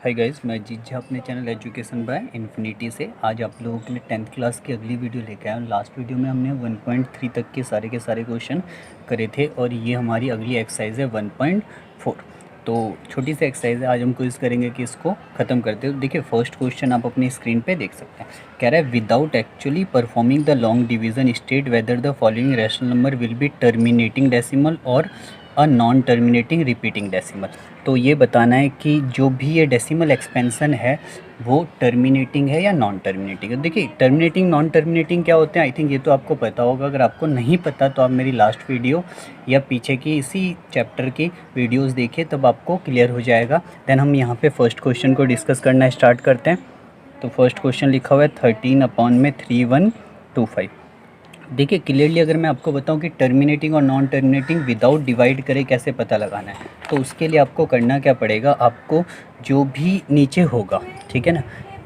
Hi guys, मैं जीत झा अपने channel education by infinity से आज आप लोगों के लिए 10th क्लास की अगली वीडियो लेके आया हूँ। लास्ट वीडियो में हमने 1.3 तक के सारे क्वेश्चन करे थे और ये हमारी अगली एक्सरसाइज है 1.4। तो छोटी सी एक्सरसाइज है, आज हम कोशिश करेंगे कि इसको ख़त्म करते हो। देखिए फर्स्ट क्वेश्चन आप अपनी स्क्रीन पे देख सकते हैं। कह रहा है without actually performing the long division state whether the following rational number will be terminating decimal or a non terminating repeating decimal. तो ये बताना है कि जो भी ये डेसिमल एक्सपेंसन है वो टर्मिनेटिंग है या नॉन टर्मिनेटिंग है। देखिए टर्मिनेटिंग नॉन टर्मिनेटिंग क्या होते हैं, आई थिंक ये तो आपको पता होगा। अगर आपको नहीं पता तो आप मेरी लास्ट वीडियो या पीछे की इसी चैप्टर की वीडियोस देखिए, तब आपको क्लियर हो जाएगा। देन हम यहाँ पे फर्स्ट क्वेश्चन को डिस्कस करना स्टार्ट करते हैं। तो फर्स्ट क्वेश्चन लिखा हुआ है 13/3125। देखिए क्लियरली अगर मैं आपको बताऊं कि टर्मिनेटिंग और नॉन टर्मिनेटिंग विदाउट डिवाइड करे कैसे पता लगाना है, तो उसके लिए आपको करना क्या पड़ेगा, आपको जो भी नीचे होगा, ठीक है ना,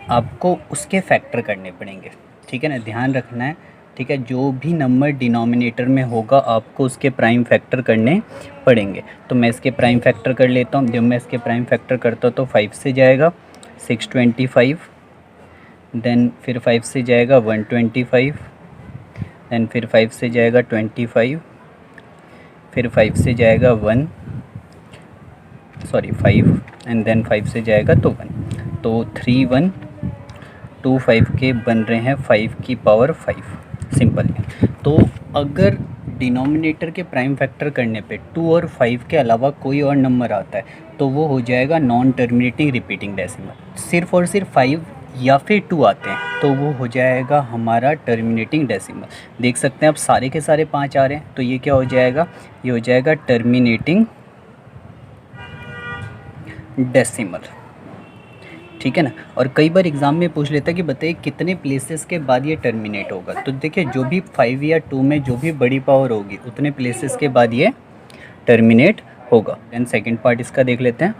आपको उसके फैक्टर करने पड़ेंगे। ठीक है ना, ध्यान रखना है। ठीक है, जो भी नंबर डिनोमिनेटर में होगा आपको उसके प्राइम फैक्टर करने पड़ेंगे। तो मैं इसके प्राइम फैक्टर कर लेता हूँ। जब मैं इसके प्राइम फैक्टर करता हूँ तो 5 से जाएगा 625, देन फिर 5 से जाएगा 125, देन फिर 5 से जाएगा 25, फिर 5 से जाएगा 5 एंड देन 5 से जाएगा तो 1। तो 3125 के बन रहे हैं 5 की पावर 5। सिंपल है। तो अगर डिनोमिनेटर के प्राइम फैक्टर करने पे 2 और 5 के अलावा कोई और नंबर आता है तो वो हो जाएगा नॉन टर्मिनेटिंग रिपीटिंग डेसिमल। सिर्फ और सिर्फ 5 या फिर 2 आते हैं तो वो हो जाएगा हमारा टर्मिनेटिंग डेसिमल। देख सकते हैं अब सारे के सारे 5 आ रहे हैं तो ये क्या हो जाएगा, ये हो जाएगा टर्मिनेटिंग डेसिमल। ठीक है ना। और कई बार एग्जाम में पूछ लेता है कि बताइए कितने प्लेसेस के बाद ये टर्मिनेट होगा। तो देखिए जो भी 5 या 2 में जो भी बड़ी पावर होगी उतने प्लेसेस के बाद ये टर्मिनेट होगा। देन सेकंड पार्ट इसका देख लेते हैं।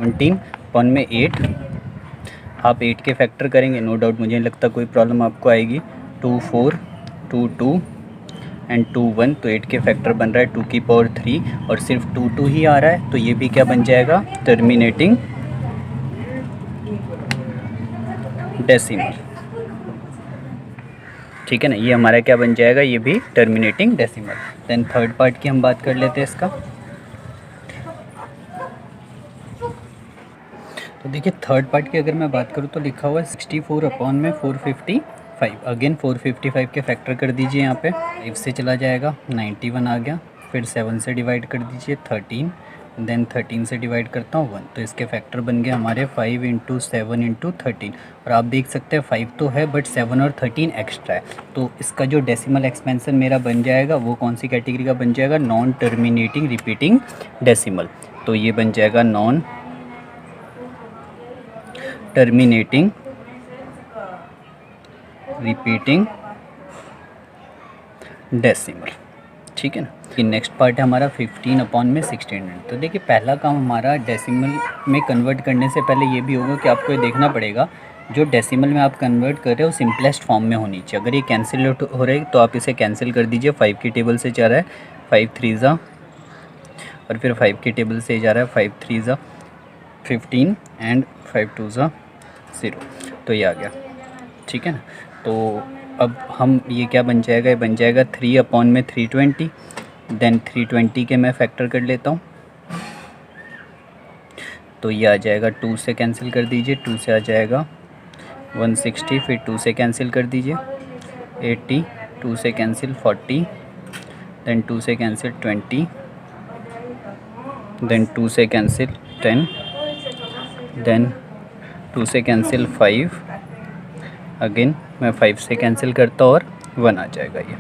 19/8 आप 8 के फैक्टर करेंगे, नो डाउट मुझे नहीं लगता कोई प्रॉब्लम आपको आएगी। 2 4 2 2 एंड 2 1, तो 8 के फैक्टर बन रहा है 2 की पावर 3 और सिर्फ 2 2 ही आ रहा है तो ये भी क्या बन जाएगा, टर्मिनेटिंग डेसिमल। ठीक है ना, ये हमारा क्या बन जाएगा, ये भी terminating decimal. Then third part की हम बात कर लेते हैं इसका। तो देखिए थर्ड पार्ट की अगर मैं बात करूँ तो लिखा हुआ है 64/455। अगेन 455 के फैक्टर कर दीजिए। यहाँ पे 5 से चला जाएगा 91 आ गया, फिर 7 से डिवाइड कर दीजिए 13, देन 13 से डिवाइड करता हूँ 1, तो इसके फैक्टर बन गए हमारे 5 × 7 × 13। और आप देख सकते हैं 5 तो है बट 7 और 13 एक्स्ट्रा है। तो इसका जो डेसिमल एक्सपेंसन मेरा बन जाएगा वो कौन सी कैटेगरी का बन जाएगा, नॉन टर्मिनेटिंग रिपीटिंग डेसिमल। तो ये बन जाएगा नॉन टर्मिनेटिंग रिपीटिंग डेसिमल। ठीक है ना। कि नेक्स्ट पार्ट है हमारा 15/1600। तो देखिए पहला काम हमारा डेसिमल में कन्वर्ट करने से पहले ये भी होगा कि आपको ये देखना पड़ेगा जो डेसिमल में आप कन्वर्ट कर रहे हो सिंपलेस्ट फॉर्म में होनी चाहिए। अगर ये कैंसिल हो रही है तो आप इसे कैंसिल कर दीजिए। 5 की टेबल से जा रहा है 5 3 और फिर 5 की टेबल से जा रहा है 5 3 15 एंड 5 2 0, तो ये आ गया। ठीक है ना। तो अब हम ये क्या बन जाएगा, ये बन जाएगा 3/320। देन 320 के मैं फैक्टर कर लेता हूँ तो ये आ जाएगा 2 से कैंसिल कर दीजिए, 2 से आ जाएगा 160, फिर 2 से कैंसिल कर दीजिए 80, 2 से कैंसिल 40, देन 2 से कैंसिल 20, देन 2 से कैंसिल 10, देन 2 से कैंसिल 5, अगेन मैं 5 से कैंसिल करता और 1 आ जाएगा ये।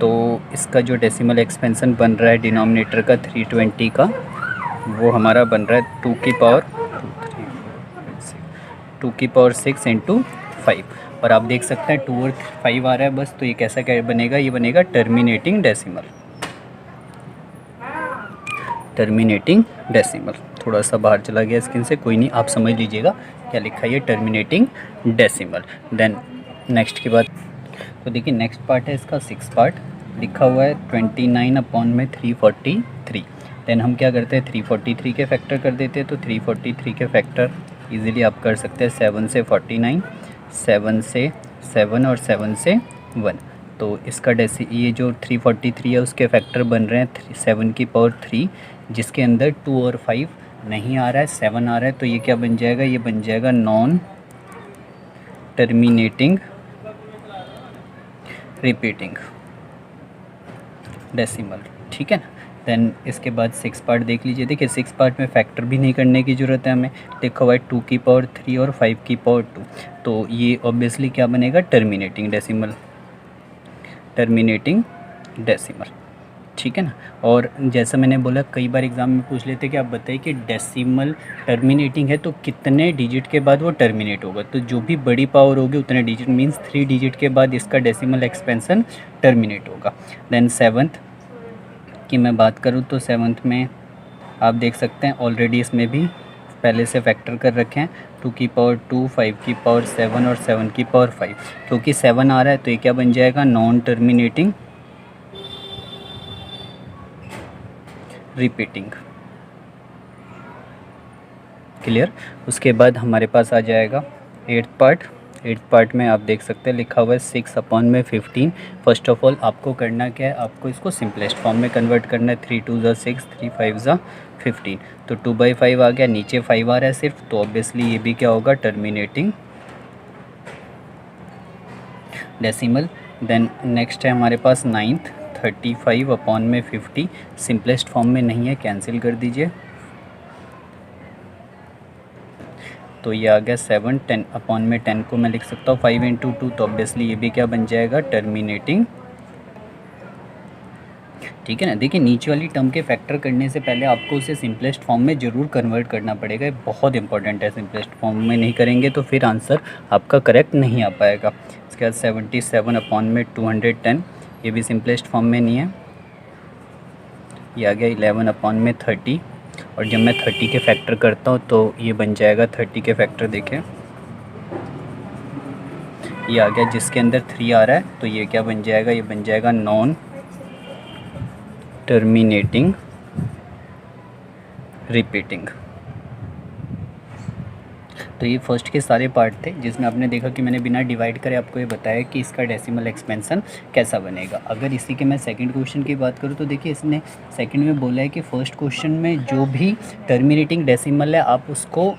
तो इसका जो डेसिमल एक्सपेंसन बन रहा है डिनोमिनेटर का 320 का, वो हमारा बन रहा है 2 की पावर 6 × 5। और आप देख सकते हैं 2 और 5 आ रहा है बस, तो ये कैसा क्या बनेगा, ये बनेगा टर्मिनेटिंग डेसिमल। टर्मिनेटिंग डेसिमल थोड़ा सा बाहर चला गया स्क्रीन से, कोई नहीं, आप समझ लीजिएगा क्या लिखा है, ये टर्मिनेटिंग डेसिमल। देन नेक्स्ट की बात, तो देखिए नेक्स्ट पार्ट है इसका 6 पार्ट। लिखा हुआ है 29/343। देन हम क्या करते हैं 343 के फैक्टर कर देते हैं। तो 343 के फैक्टर इजीली आप कर सकते हैं 7 से 49, 7 से 7 और 7 से 1। तो इसका ये जो 343 है उसके फैक्टर बन रहे हैं 7 की पावर 3, जिसके अंदर 2 और 5 नहीं आ रहा है, 7 आ रहा है। तो ये क्या बन जाएगा, ये बन जाएगा नॉन टर्मिनेटिंग रिपीटिंग डेसिमल, ठीक है ना। देन इसके बाद 6 पार्ट देख लीजिए। देखिए 6 पार्ट में फैक्टर भी नहीं करने की ज़रूरत है हमें, लिखा हुआ है 2 की पावर 3 और 5 की पावर 2। तो ये ऑब्वियसली क्या बनेगा, टर्मिनेटिंग डेसिमल, टर्मिनेटिंग डेसिमल, ठीक है ना। और जैसा मैंने बोला कई बार एग्ज़ाम में पूछ लेते कि आप बताइए कि डेसिमल टर्मिनेटिंग है तो कितने डिजिट के बाद वो टर्मिनेट होगा। तो जो भी बड़ी पावर होगी उतने डिजिट, मींस 3 डिजिट के बाद इसका डेसिमल एक्सपेंशन टर्मिनेट होगा। देन 7th की मैं बात करूँ तो 7th में आप देख सकते हैं ऑलरेडी इसमें भी पहले से फैक्टर कर रखे हैं 2 की पावर 2, 5 की पावर 7 और 7 की पावर 5। क्योंकि 7 आ रहा है तो ये क्या बन जाएगा, नॉन टर्मिनेटिंग रिपीटिंग, क्लियर। उसके बाद हमारे पास आ जाएगा 8th पार्ट। 8th पार्ट में आप देख सकते हैं लिखा हुआ है 6/15। फर्स्ट ऑफ ऑल आपको करना क्या है, आपको इसको सिंपलेस्ट फॉर्म में कन्वर्ट करना है। 3 2 ज़ा 6, 3 5 ज़ा 15। तो 2/5 आ गया, नीचे 5 आ रहा है सिर्फ, तो ऑब्वियसली ये भी क्या होगा, टर्मिनेटिंग डेसिमल। देन नेक्स्ट है हमारे पास 9th 35/50। सिंपलेस्ट फॉर्म में नहीं है, कैंसिल कर दीजिए। तो ये आ गया 7, 10/10 को मैं लिख सकता हूँ 5 × 2, तो ऑब्वियसली ये भी क्या बन जाएगा, टर्मिनेटिंग, ठीक है ना। देखिए नीचे वाली टर्म के फैक्टर करने से पहले आपको उसे सिंपलेस्ट फॉर्म में ज़रूर कन्वर्ट करना पड़ेगा, ये बहुत इंपॉर्टेंट है। सिंपलेस्ट फॉर्म में नहीं करेंगे तो फिर आंसर आपका करेक्ट नहीं आ पाएगा। इसके बाद 77/210, ये भी सिंपलेस्ट फॉर्म में नहीं है। ये आ गया 11/30, और जब मैं 30 के फैक्टर करता हूँ तो ये बन जाएगा 30 के फैक्टर, देखें ये आ गया जिसके अंदर 3 आ रहा है, तो ये क्या बन जाएगा, ये बन जाएगा नॉन टर्मिनेटिंग रिपीटिंग। तो ये फर्स्ट के सारे पार्ट थे जिसमें आपने देखा कि मैंने बिना डिवाइड करे आपको ये बताया कि इसका डेसिमल एक्सपेंशन कैसा बनेगा। अगर इसी के मैं सेकंड क्वेश्चन की बात करूँ तो देखिए इसने सेकंड में बोला है कि फर्स्ट क्वेश्चन में जो भी टर्मिनेटिंग डेसिमल है आप उसको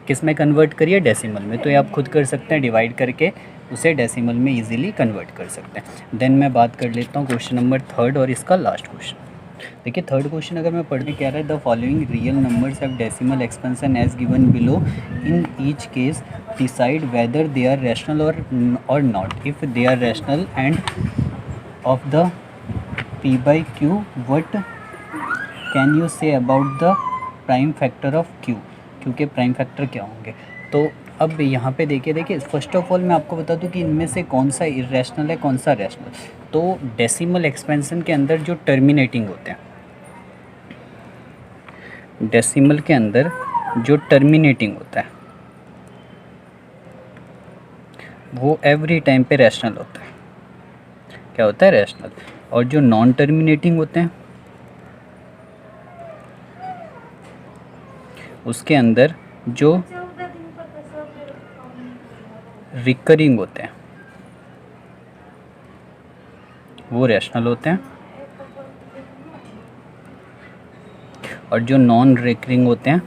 किस में कन्वर्ट करिए, डेसिमल में। तो ये आप खुद कर सकते हैं, डिवाइड करके उसे डेसिमल में ईजिली कन्वर्ट कर सकते हैं। देन मैं बात कर लेता हूँ क्वेश्चन नंबर 3 और इसका लास्ट क्वेश्चन। देखिए थर्ड क्वेश्चन अगर मैं पढ़ने कह रहा है, the following real numbers have decimal expansion as given below, in each case decide whether they are rational or not. If they are rational and of the p/q, what can you say about the prime factor of q। q के prime factor क्या होंगे। तो अब यहाँ पे देखिए first of all मैं आपको बता दूँ कि इनमें से कौन सा इरेशनल है कौन सा रैशनल। तो डेसिमल एक्सपेंशन के अंदर जो टर्मिनेटिंग होते हैं, डेसिमल के अंदर जो टर्मिनेटिंग होता है वो एवरी टाइम पे रैशनल होता है। क्या होता है, रैशनल। और जो नॉन टर्मिनेटिंग होते हैं उसके अंदर जो रिकरिंग होते हैं वो रैशनल होते हैं, और जो नॉन रिकरिंग होते हैं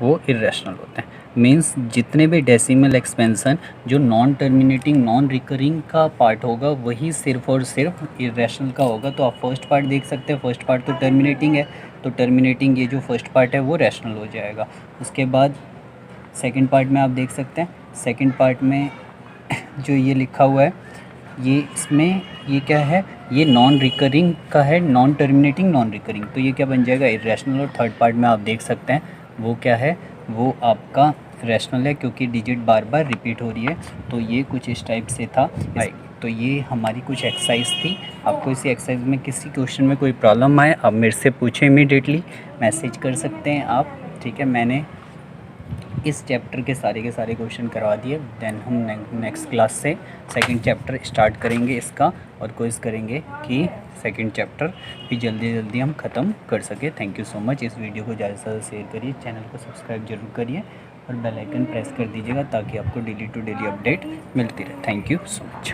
वो इरेशनल होते हैं। मींस जितने भी डेसिमल एक्सपेंशन जो नॉन टर्मिनेटिंग नॉन रिकरिंग का पार्ट होगा वही सिर्फ और सिर्फ इरेशनल का होगा। तो आप फर्स्ट पार्ट देख सकते हैं, फर्स्ट पार्ट तो टर्मिनेटिंग है, तो टर्मिनेटिंग ये जो फर्स्ट पार्ट है वो रैशनल हो जाएगा। उसके बाद सेकंड पार्ट में आप देख सकते हैं, सेकंड पार्ट में जो ये लिखा हुआ है ये इसमें ये क्या है, ये नॉन रिकरिंग का है, नॉन टर्मिनेटिंग नॉन रिकरिंग, तो ये क्या बन जाएगा, इरेशनल। और थर्ड पार्ट में आप देख सकते हैं वो क्या है, वो आपका रैशनल है क्योंकि डिजिट बार बार रिपीट हो रही है। तो ये कुछ इस टाइप से था। तो ये हमारी कुछ एक्सरसाइज थी। आपको इसी एक्सरसाइज में किसी क्वेश्चन में कोई प्रॉब्लम आए आप मेरे से पूछें, इमीडिएटली मैसेज कर सकते हैं आप, ठीक है। मैंने इस चैप्टर के सारे क्वेश्चन करवा दिए। देन हम नेक्स्ट क्लास से सेकंड चैप्टर स्टार्ट करेंगे इसका, और कोशिश करेंगे कि सेकंड चैप्टर भी जल्दी हम ख़त्म कर सके। Thank you so much. इस वीडियो को ज़्यादा से ज़्यादा शेयर करिए, चैनल को सब्सक्राइब जरूर करिए और बेल आइकन प्रेस कर दीजिएगा ताकि आपको डेली टू डेली अपडेट मिलती रहे। Thank you so much.